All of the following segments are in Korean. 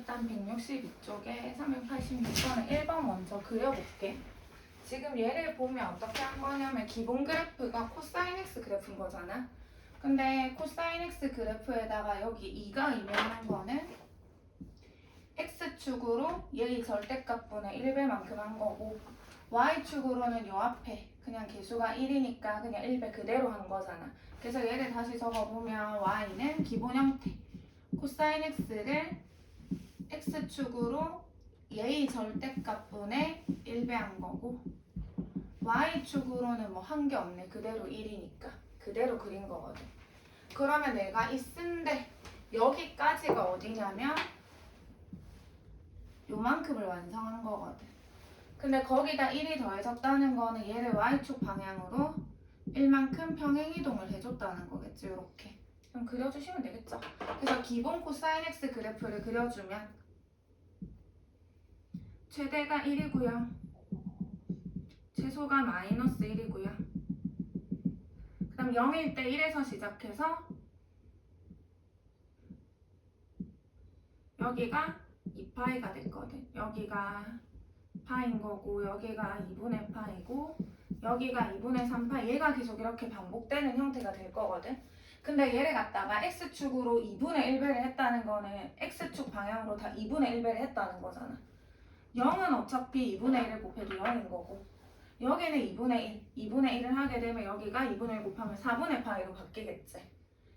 일단 162쪽에 386번에 1번 먼저 그려볼게. 지금 얘를 보면 어떻게 한 거냐면 기본 그래프가 코사인 x 그래프인 거잖아. 근데 코사인 x 그래프에다가 여기 2가 의미하는 거는 x축으로 얘의 절대값분의 1배만큼 한 거고 y축으로는 요 앞에 그냥 개수가 1이니까 그냥 1배 그대로 한 거잖아. 그래서 얘를 다시 적어보면 y는 기본 형태 코사인 x를 x축으로 얘의 절대값분의 1배 한 거고 y축으로는 뭐 한 게 없네. 그대로 1이니까 그대로 그린 거거든. 그러면 내가 이 쓴데 여기까지가 어디냐면 요만큼을 완성한 거거든. 근데 거기다 1이 더해졌다는 거는 얘를 y축 방향으로 1만큼 평행이동을 해줬다는 거겠지. 요렇게 그럼 그려주시면 되겠죠. 그래서 기본 코사인 x 그래프를 그려주면 최대가 1이고요. 최소가 마이너스 1이고요. 그 다음 0일 때 1에서 시작해서 여기가 2파이가 됐거든. 여기가 파인 거고 여기가 2분의 파이고 여기가 2분의 3파이. 얘가 계속 이렇게 반복되는 형태가 될 거거든. 근데 얘를 갖다가 x축으로 2분의 1배를 했다는 거는 x축 방향으로 다 2분의 1배를 했다는 거잖아. 0은 어차피 2분의 1을 곱해도 0인 거고 여기는 2분의 1, 2분의 1을 하게 되면 여기가 2분의 1 곱하면 4분의 파이로 바뀌겠지.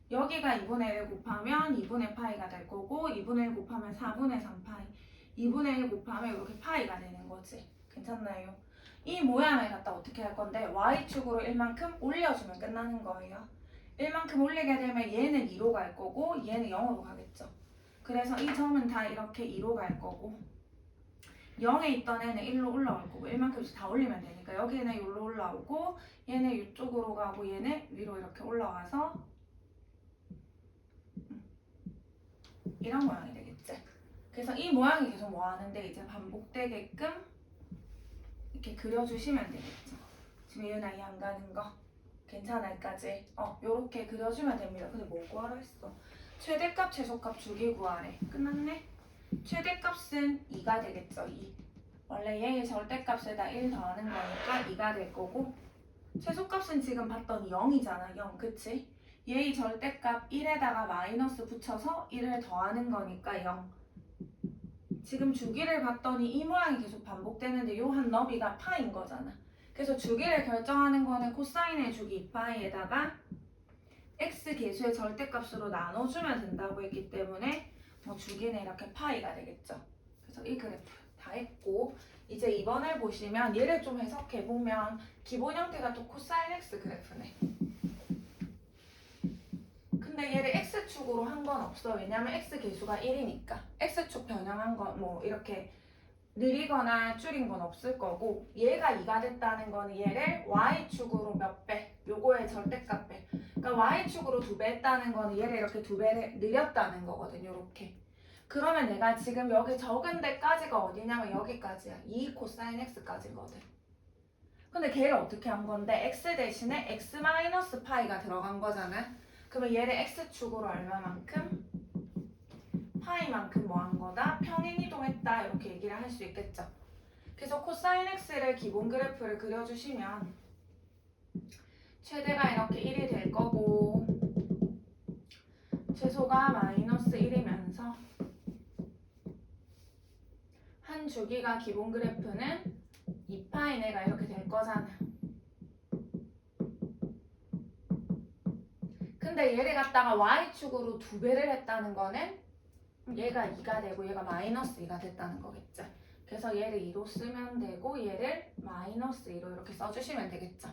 여기가 2분의 1을 곱하면 2분의 파이가 될 거고 2분의 1 곱하면 4분의 3파이 2분의 1 곱하면 이렇게 파이가 되는 거지. 괜찮나요? 이 모양을 갖다 어떻게 할 건데 y축으로 1만큼 올려주면 끝나는 거예요. 1만큼 올리게 되면 얘는 2로 갈 거고 얘는 0으로 가겠죠. 그래서 이 점은 다 이렇게 2로 갈 거고 0에 있던 애는 1로 올라올 거고 1만큼씩 다 올리면 되니까 여기는 여기로 올라오고 얘는 이쪽으로 가고 얘는 위로 이렇게 올라와서 이런 모양이 되겠지. 그래서 이 모양이 계속 뭐 하는데 이제 반복되게끔 이렇게 그려주시면 되겠죠. 지금 예은아 이해 안 가는 거 괜찮을까지? 요렇게 그려주면 됩니다. 근데 뭐 구하라 했어? 최대값 최소값 주기 구하래. 끝났네? 최대값은 2가 되겠죠. 2. 원래 얘의 절대값에다 1 더하는 거니까 2가 될 거고 최소값은 지금 봤더니 0이잖아. 0. 그치? 얘의 절대값 1에다가 마이너스 붙여서 1을 더하는 거니까 0. 지금 주기를 봤더니 이 모양이 계속 반복되는데 요 한 너비가 파인 거잖아. 그래서 주기를 결정하는 거는 코사인의 주기 2파이에다가 x 계수의 절대값으로 나눠주면 된다고 했기 때문에 뭐 주기는 이렇게 파이가 되겠죠. 그래서 이 그래프 다 했고 이제 2번을 보시면 얘를 좀 해석해보면 기본 형태가 또 코사인 x 그래프네. 근데 얘를 x축으로 한 건 없어. 왜냐면 x 계수가 1이니까 x축 변형한 건 뭐 이렇게 느리거나 줄인 건 없을 거고 얘가 2가 됐다는 거는 얘를 y축으로 몇 배? 요거의 절대값 배. 그러니까 y축으로 2배 했다는 거는 얘를 이렇게 2배를 늘렸다는 거거든. 요렇게. 그러면 내가 지금 여기 적은 데까지가 어디냐면 여기까지야. 2 코사인 x까지거든. 근데 걔를 어떻게 한 건데 x 대신에 x 마이너스 파이가 들어간 거잖아. 그러면 얘를 x축으로 얼마만큼? 파이만큼 뭐 한 거다? 평행이동했다. 이렇게 얘기를 할 수 있겠죠. 그래서 코사인 x를 기본 그래프를 그려주시면 최대가 이렇게 1이 될 거고 최소가 마이너스 1이면서 한 주기가 기본 그래프는 2파인 애가 이렇게 될 거잖아. 근데 얘를 갖다가 y축으로 2배를 했다는 거는 얘가 2가 되고 얘가 마이너스 2가 됐다는 거겠죠. 그래서 얘를 2로 쓰면 되고 얘를 마이너스 2로 이렇게 써주시면 되겠죠.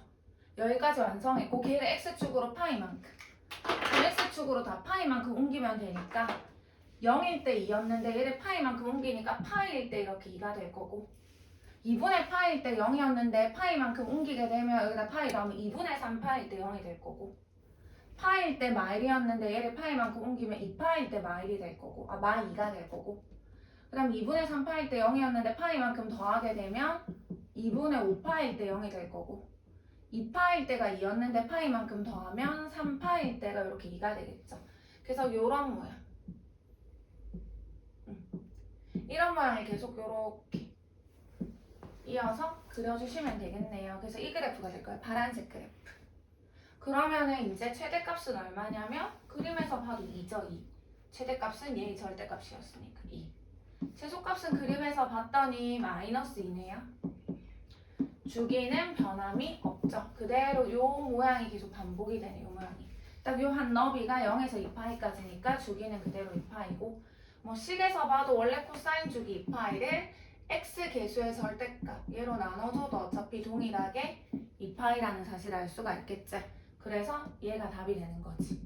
여기까지 완성했고 걔를 x축으로 파이만큼 x축으로 다 파이만큼 옮기면 되니까 0일 때 2였는데 얘를 파이만큼 옮기니까 파이일 때 이렇게 2가 될 거고 2분의 파이일 때 0이었는데 파이만큼 옮기게 되면 여기다 파이 나오면 2분의 3파이일 때 0이 될 거고 파일 때 마일이었는데 얘를 파이만큼 옮기면 2파일 때 마일이 될 거고 마이 2가 될 거고 그 다음 2분의 3파일 때 0이었는데 파이만큼 더하게 되면 2분의 5파일 때 0이 될 거고 2파일 때가 2였는데 파이만큼 더하면 3파일 때가 이렇게 2가 되겠죠. 그래서 요런 모양 이런 모양을 계속 이렇게 이어서 그려주시면 되겠네요. 그래서 이 그래프가 될 거예요. 파란색 그래프. 그러면은 이제 최대값은 얼마냐면 그림에서 봐도 2죠. 2. 최대값은 얘의 절대값이었으니까 2. 최소값은 그림에서 봤더니 마이너스 2네요. 주기는 변함이 없죠. 그대로 요 모양이 계속 반복이 되네. 요 모양이. 딱 요 한 너비가 0에서 2파이까지니까 주기는 그대로 2파이고 뭐 식에서 봐도 원래 코사인 주기 2파이를 x 계수의 절대값 얘로 나눠줘도 어차피 동일하게 2파이라는 사실을 알 수가 있겠지. 그래서 얘가 답이 되는 거지.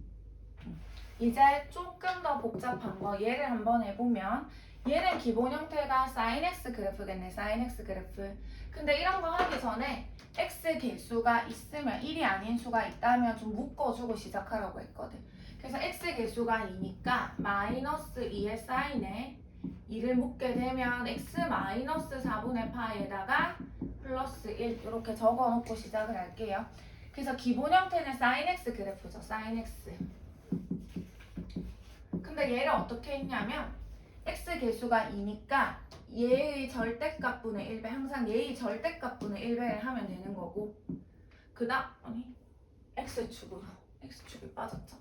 이제 조금 더 복잡한 거 얘를 한번 해보면 얘는 기본 형태가 sin x 그래프겠네. sin x 그래프. 근데 이런 거 하기 전에 x 개수가 있으면 1이 아닌 수가 있다면 좀 묶어주고 시작하라고 했거든. 그래서 x 개수가 2니까 마이너스 2의 sin에 2를 묶게 되면 x 마이너스 4분의 파이에다가 플러스 1 이렇게 적어놓고 시작을 할게요. 그래서 기본 형태는 sin x 그래프죠. sin x. 근데 얘를 어떻게 했냐면 x 개수가 2니까 얘의 절대값분의 1배 항상 얘의 절대값분의 1배를 하면 되는 거고 그 다음 아니 x축으로 x축이 빠졌죠.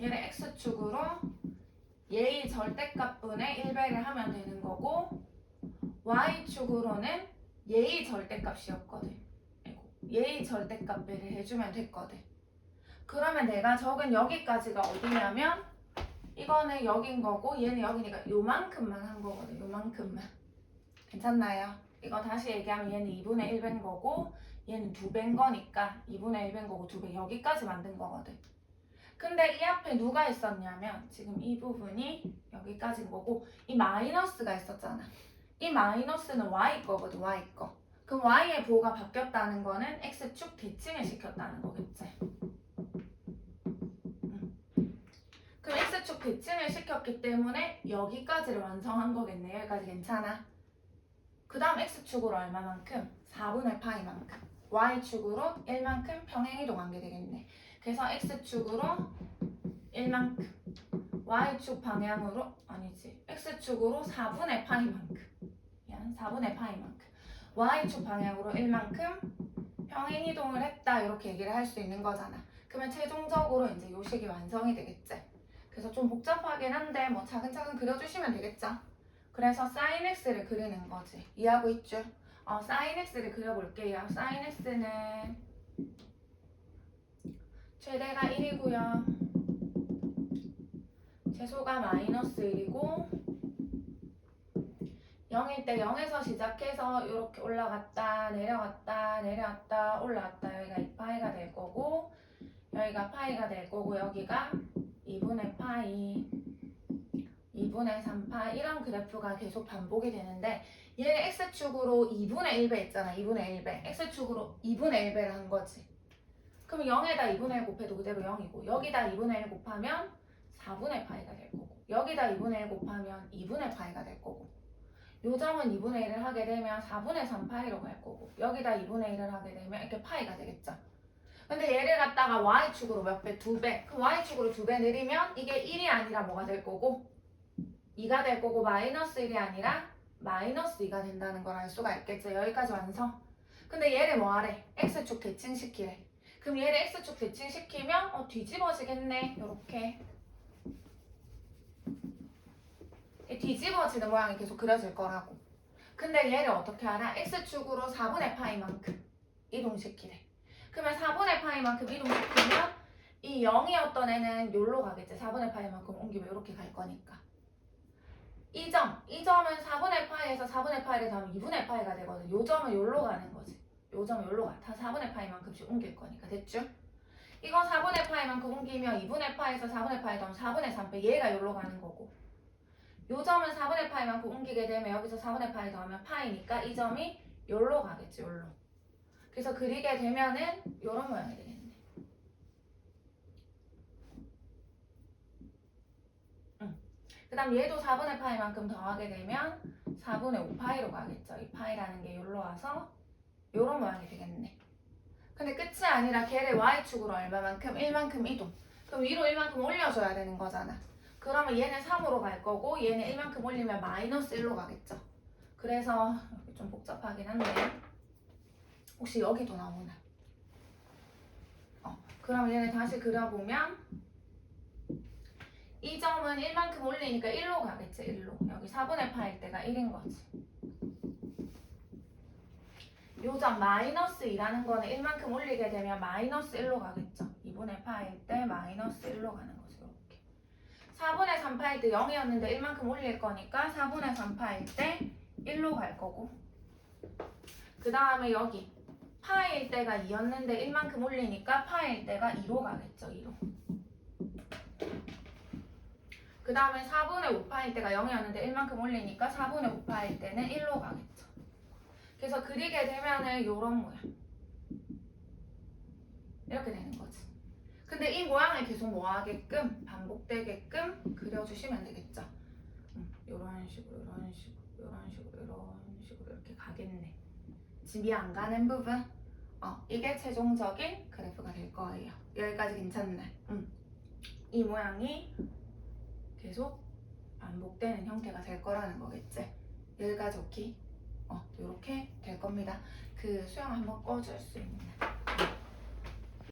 얘를 x축으로 얘의 절대값분의 1배를 하면 되는 거고 y축으로는 얘의 절대값이었거든. 얘의 절대값배를 해주면 됐거든. 그러면 내가 적은 여기까지가 어디냐면 이거는 여긴 거고 얘는 여기니까 요만큼만 한 거거든. 요만큼만. 괜찮나요? 이거 다시 얘기하면 얘는 2분의 1배인 거고 얘는 2배인 거니까 2분의 1배인 거고 2배 여기까지 만든 거거든. 근데 이 앞에 누가 있었냐면 지금 이 부분이 여기까지인 거고 이 마이너스가 있었잖아. 이 마이너스는 y 거거든. y 거. 그럼 y의 부호가 바뀌었다는 거는 x축 대칭을 시켰다는 거겠지. 그럼 x축 대칭을 시켰기 때문에 여기까지를 완성한 거겠네. 여기까지 괜찮아. 그 다음 x축으로 얼마만큼? 4분의 파이만큼. y축으로 1만큼 평행이동한 게 되겠네. 그래서 x축으로 1만큼. y축 방향으로 아니지. x축으로 4분의 파이만큼. 미안. 4분의 파이만큼. y축 방향으로 1만큼 평행이동을 했다. 이렇게 얘기를 할 수 있는 거잖아. 그러면 최종적으로 이제 요 식이 완성이 되겠지. 그래서 좀 복잡하긴 한데 뭐 차근차근 그려주시면 되겠죠. 그래서 sin x를 그리는 거지. 이해하고 있죠? sin x를 그려볼게요. sin x는 최대가 1이고요. 최소가 마이너스 1이고 0일 때 0에서 시작해서 이렇게 올라갔다 내려갔다 내려왔다 올라왔다 여기가 2파이가 될 거고 여기가 파이가 될 거고 여기가 2분의 파이 2분의 3파 이런 그래프가 계속 반복이 되는데 얘는 x축으로 2분의 1배 있잖아. 2분의 1배 x축으로 2분의 1배를 한 거지. 그럼 0에다 2분의 1 곱해도 그대로 0이고 여기다 2분의 1 곱하면 4분의 파이가 될 거고 여기다 2분의 1 곱하면 2분의 파이가 될 거고 요 점은 2분의 1을 하게 되면 4분의 3파이로 갈 거고 여기다 2분의 1을 하게 되면 이렇게 파이가 되겠죠. 근데 얘를 갖다가 y축으로 몇 배? 2배. 그럼 y축으로 2배 내리면 이게 1이 아니라 뭐가 될 거고 2가 될 거고 마이너스 1이 아니라 마이너스 2가 된다는 걸 알 수가 있겠죠. 여기까지 완성. 근데 얘를 뭐 하래? x축 대칭시키래. 그럼 얘를 x축 대칭시키면 뒤집어지겠네. 요렇게 뒤집어지는 모양이 계속 그려질 거라고. 근데 얘를 어떻게 알아? x축으로 4분의 파이만큼 이동시키래. 그러면 4분의 파이만큼 이동시키면 이 0이었던 애는 여기로 가겠지. 4분의 파이만큼 옮기면 이렇게 갈 거니까. 이 점은 4분의 파이에서 4분의 파이를 더하면 2분의 파이가 되거든. 요 점은 여기로 가는 거지. 요 점은 여기로 가. 다 4분의 파이만큼씩 옮길 거니까. 됐죠? 이거 4분의 파이만큼 옮기면 2분의 파이에서 4분의 파이 더하면 4분의 3패. 얘가 여기로 가는 거고. 요 점은 4분의 파이만큼 옮기게 되면 여기서 4분의 파이 더하면 파이니까 이 점이 여기로 가겠지. 여기로. 그래서 그리게 되면은 요런 모양이 되겠네. 그 다음 얘도 4분의 파이만큼 더하게 되면 4분의 5파이로 가겠죠. 이 파이라는 게 여기로 와서 요런 모양이 되겠네. 근데 끝이 아니라 걔를 y축으로 얼마만큼? 1만큼 이동. 그럼 위로 1만큼 올려줘야 되는 거잖아. 그러면 얘는 3으로 갈 거고 얘는 1만큼 올리면 마이너스 1로 가겠죠. 그래서 여기 좀 복잡하긴 한데 혹시 여기도 나오나? 그럼 얘는 다시 그려보면 이 점은 1만큼 올리니까 1로 가겠지. 1로. 여기 4분의 파일 때가 1인 거지. 요 점 마이너스 2라는 거는 1만큼 올리게 되면 마이너스 1로 가겠죠. 2분의 파일 때 마이너스 1로 가는 거죠. 이렇게. 4분의 3 파일 때 0이었는데 1만큼 올릴 거니까 4분의 3 파일 때 1로 갈 거고 그 다음에 여기 파일 때가 2였는데 1만큼 올리니까 파일 때가 2로 가겠죠. 2로. 그 다음에 4분의 5파일 때가 0이었는데 1만큼 올리니까 4분의 5파일 때는 1로 가겠죠. 그래서 그리게 되면은 요런 모양 이렇게 되는 거지. 근데 이 모양을 계속 뭐 하게끔 반복되게끔 그려주시면 되겠죠. 요런 식으로 요런 식으로 요런 식으로 요런 식으로 이렇게 가겠네. 집이 안 가는 부분 이게 최종적인 그래프가 될 거예요. 여기까지 괜찮네. 이 모양이 계속 반복되는 형태가 될 거라는 거겠지. 여기까지 오케이? 이렇게 될 겁니다. 그 수영 한번 꺼줄 수 있나?